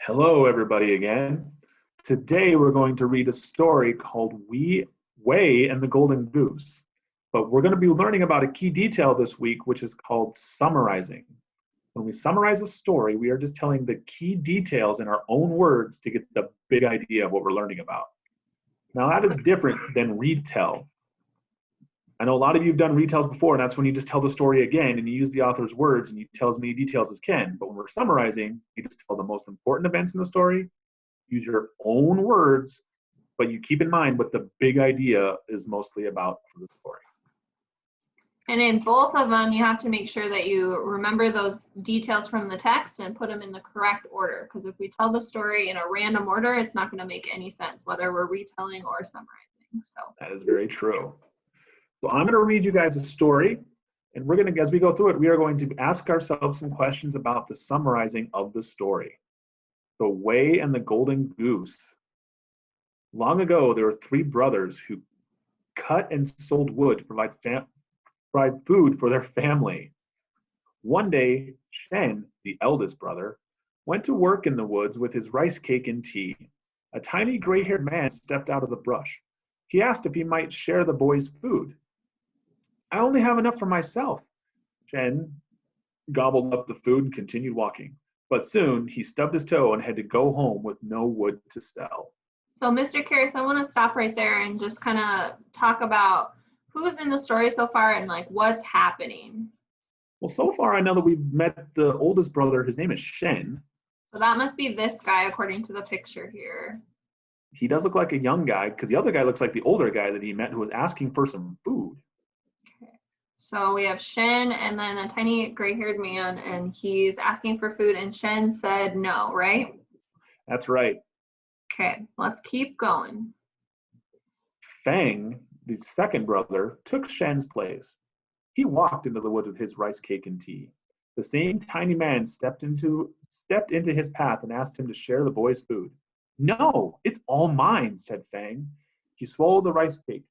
Hello, everybody, again. Today we're going to read a story called Way and the Golden Goose. But we're going to be learning about a key detail this week, which is called summarizing. When we summarize a story, we are just telling the key details in our own words to get the big idea of what we're learning about. Now, that is different than read-tell. I know a lot of you have done retells before, and that's when you just tell the story again and you use the author's words and you tell as many details as can. But when we're summarizing, you just tell the most important events in the story, use your own words, but you keep in mind what the big idea is mostly about for the story. And in both of them, you have to make sure that you remember those details from the text and put them in the correct order. Because if we tell the story in a random order, it's not going to make any sense, whether we're retelling or summarizing. So that is very true. So I'm going to read you guys a story, and we're going to, as we go through it, we are going to ask ourselves some questions about the summarizing of the story. The Way and the Golden Goose. Long ago, there were three brothers who cut and sold wood to provide food for their family. One day, Shen, the eldest brother, went to work in the woods with his rice cake and tea. A tiny gray-haired man stepped out of the brush. He asked if he might share the boy's food. I only have enough for myself. Shen gobbled up the food and continued walking. But soon he stubbed his toe and had to go home with no wood to sell. So Mr. Karras, I want to stop right there and just kind of talk about who's in the story so far and like what's happening. Well, so far I know that we've met the oldest brother. His name is Shen. So that must be this guy according to the picture here. He does look like a young guy because the other guy looks like the older guy that he met who was asking for some food. So we have Shen and then a tiny gray-haired man, and he's asking for food, and Shen said no, right? That's right. Okay, let's keep going. Fang, the second brother, took Shen's place. He walked into the woods with his rice cake and tea. The same tiny man stepped into his path and asked him to share the boy's food. No, it's all mine, said Fang. He swallowed the rice cake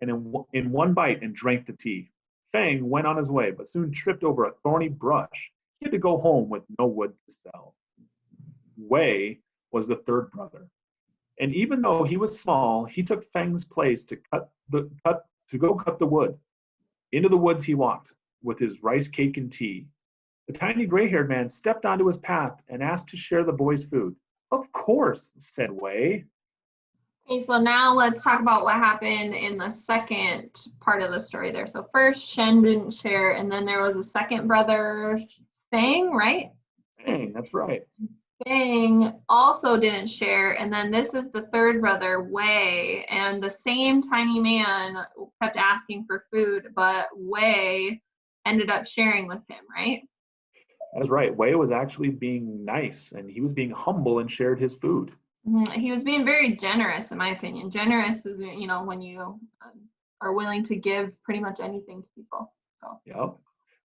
and in one bite and drank the tea. Fang went on his way, but soon tripped over a thorny brush. He had to go home with no wood to sell. Wei was the third brother, and even though he was small, he took Fang's place to cut the wood. Into the woods he walked with his rice cake and tea. The tiny gray-haired man stepped onto his path and asked to share the boy's food. Of course, said Wei. Okay, so now let's talk about what happened in the second part of the story there. So first, Shen didn't share, and then there was a second brother, Fang, right? Fang, that's right. Fang also didn't share, and then this is the third brother, Wei, and the same tiny man kept asking for food, but Wei ended up sharing with him, right? That's right. Wei was actually being nice, and he was being humble and shared his food. He was being very generous, in my opinion. Generous is, when you are willing to give pretty much anything to people. So. Yep.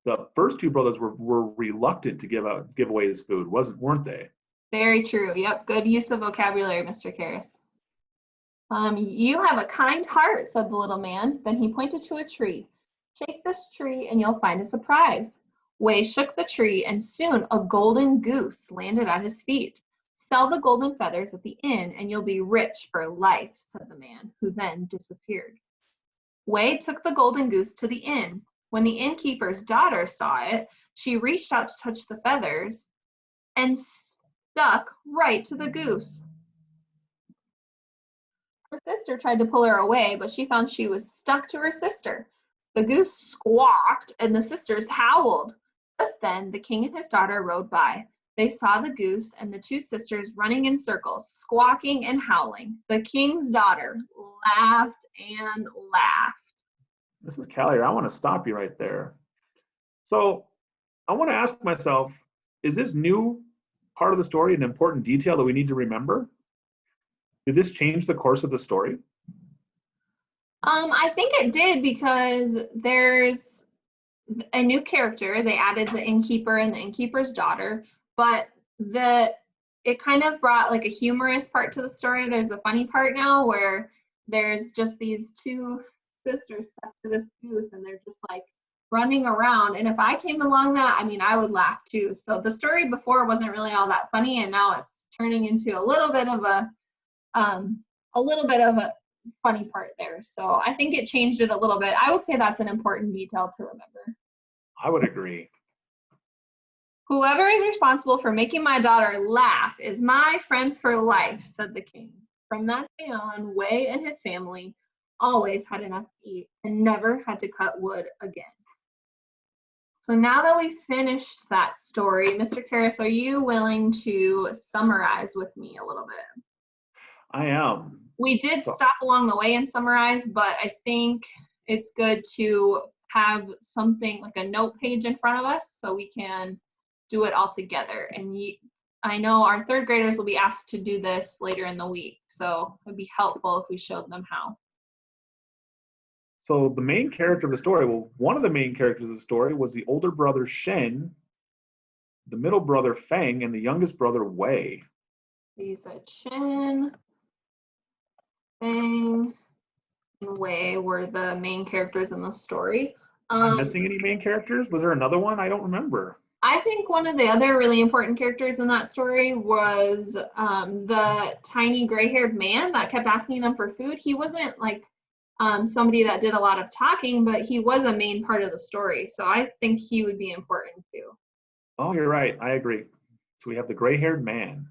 The first two brothers were reluctant to give away his food, weren't they? Very true. Yep. Good use of vocabulary, Mr. Karras. You have a kind heart, said the little man. Then he pointed to a tree. Take this tree and you'll find a surprise. Wei shook the tree and soon a golden goose landed at his feet. Sell the golden feathers at the inn and you'll be rich for life, said the man, who then disappeared. Wei took the golden goose to the inn. When the innkeeper's daughter saw it, she reached out to touch the feathers and stuck right to the goose. Her sister tried to pull her away, but she found she was stuck to her sister. The goose squawked and the sisters howled. Just then, the king and his daughter rode by. They saw the goose and the two sisters running in circles, squawking and howling. The king's daughter laughed and laughed. Mrs. Callier, I want to stop you right there. So I want to ask myself, is this new part of the story an important detail that we need to remember? Did this change the course of the story? I think it did because there's a new character. They added the innkeeper and the innkeeper's daughter. But it kind of brought like a humorous part to the story. There's a funny part now where there's just these two sisters stuck to this goose and they're just like running around. And if I came along that, I mean, I would laugh too. So the story before wasn't really all that funny, and now it's turning into a little bit of a funny part there. So I think it changed it a little bit. I would say that's an important detail to remember. I would agree. Whoever is responsible for making my daughter laugh is my friend for life, said the king. From that day on, Wei and his family always had enough to eat and never had to cut wood again. So now that we've finished that story, Mr. Karras, are you willing to summarize with me a little bit? I am. We did stop along the way and summarize, but I think it's good to have something like a note page in front of us so we can do it all together. And I know our third graders will be asked to do this later in the week, so it would be helpful if we showed them how. So the main character of the story, well, one of the main characters of the story was the older brother Shen, the middle brother Feng, and the youngest brother Wei. You said Shen, Feng, and Wei were the main characters in the story. Am I missing any main characters? Was there another one? I don't remember. I think one of the other really important characters in that story was the tiny gray-haired man that kept asking them for food. He wasn't like somebody that did a lot of talking, but he was a main part of the story. So I think he would be important too. Oh, you're right. I agree. So we have the gray-haired man.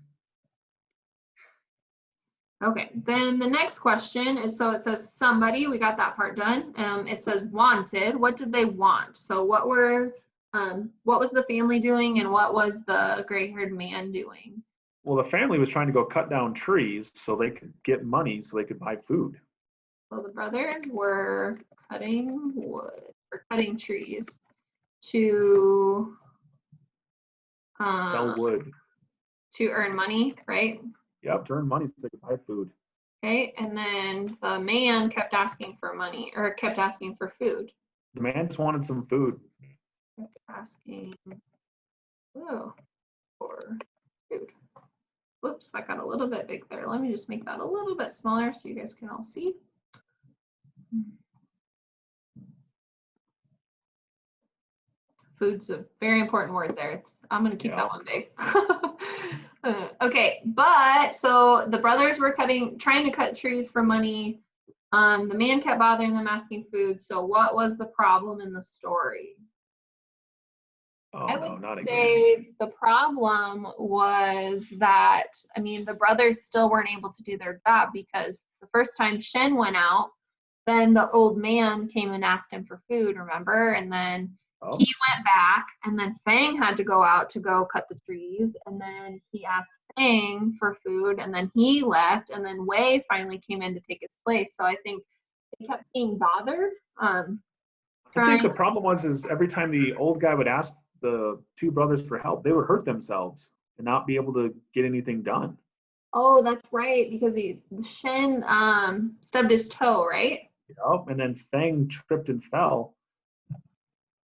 Okay, then the next question is, so it says somebody, we got that part done. It says wanted. What did they want? So what was the family doing and what was the gray-haired man doing? Well, the family was trying to go cut down trees so they could get money so they could buy food. So the brothers were cutting wood or cutting trees to Sell wood. To earn money, right? Yep, to earn money so they could buy food. Okay, and then the man kept asking for money, or kept asking for food. The man just wanted some food. Kept asking for food. Whoops, that got a little bit big there. Let me just make that a little bit smaller so you guys can all see. Food's a very important word there. I'm going to keep that one big. Okay, but so the brothers were trying to cut trees for money. The man kept bothering them asking food. So what was the problem in the story? I would say the problem was that, I mean, the brothers still weren't able to do their job because the first time Shen went out, then the old man came and asked him for food, remember? And then he went back, and then Fang had to go out to go cut the trees, and then he asked Fang for food, and then he left, and then Wei finally came in to take his place. So I think they kept being bothered. I think the problem was every time the old guy would ask the two brothers for help, they would hurt themselves and not be able to get anything done. Oh, that's right, because Shen stubbed his toe, right? Yep, and then Fang tripped and fell.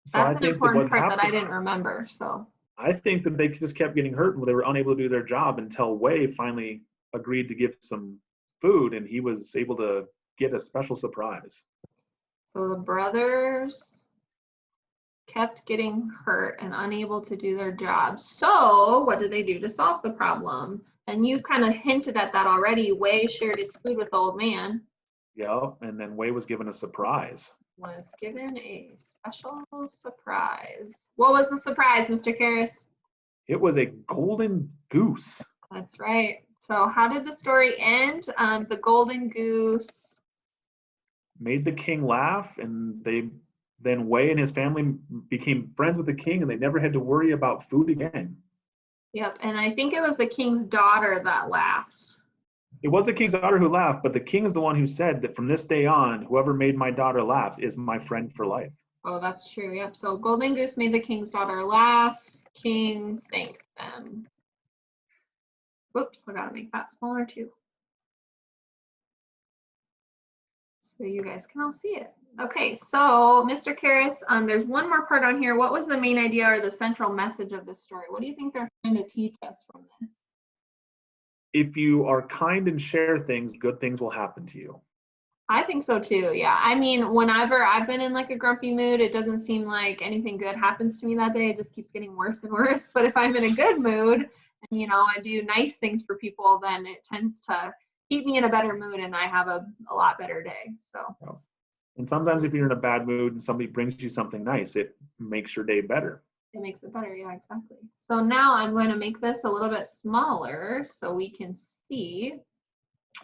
So that's an important part that I didn't remember. So I think that they just kept getting hurt and they were unable to do their job until Wei finally agreed to give some food, and he was able to get a special surprise. So the brothers kept getting hurt and unable to do their job. So what did they do to solve the problem? And you kind of hinted at that already. Wei shared his food with the old man. Yep, and then Wei was given a surprise. Was given a special surprise. What was the surprise, Mr. Karras? It was a golden goose. That's right. So how did the story end? The golden goose made the king laugh, and then Wei and his family became friends with the king, and they never had to worry about food again. Yep, and I think it was the king's daughter that laughed. It was the king's daughter who laughed, but the king is the one who said that from this day on, whoever made my daughter laugh is my friend for life. Oh, that's true. Yep. So Golden Goose made the king's daughter laugh. King thanked them. Whoops, I gotta make that smaller too. So you guys can all see it. Okay, so Mr. Karras, there's one more part on here. What was the main idea or the central message of this story? What do you think they're trying to teach us from this? If you are kind and share things, good things will happen to you. I think so too. Yeah. I mean, whenever I've been in like a grumpy mood, it doesn't seem like anything good happens to me that day. It just keeps getting worse and worse. But if I'm in a good mood and, you know, I do nice things for people, then it tends to keep me in a better mood and I have a lot better day. So, Yeah. And sometimes if you're in a bad mood and somebody brings you something nice, it makes your day better. it makes it better. Yeah, exactly. So now I'm going to make this a little bit smaller so we can see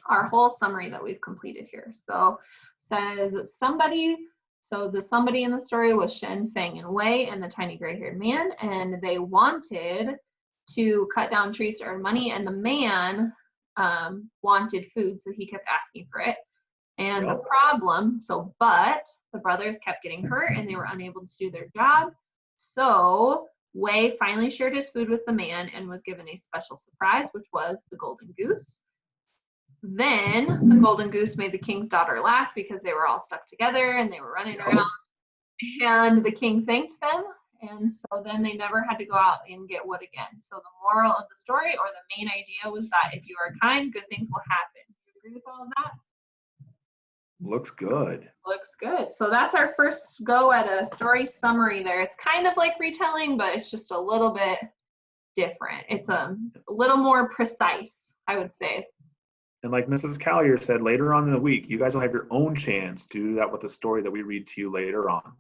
our whole summary that we've completed here. So says somebody, so the somebody in the story was Shen, Feng, and Wei, and the tiny gray-haired man, and they wanted to cut down trees to earn money, and the man wanted food, so he kept asking for it. And the problem, but the brothers kept getting hurt and they were unable to do their job. So Wei finally shared his food with the man and was given a special surprise, which was the golden goose. Then the golden goose made the king's daughter laugh because they were all stuck together and they were running around. And the king thanked them. And so then they never had to go out and get wood again. So the moral of the story, or the main idea, was that if you are kind, good things will happen. Do you agree with all of that? Looks good. Looks good. So that's our first go at a story summary there. It's kind of like retelling, but it's just a little bit different. It's a little more precise, I would say. And like Mrs. Callier said, later on in the week, you guys will have your own chance to do that with the story that we read to you later on.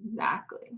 Exactly.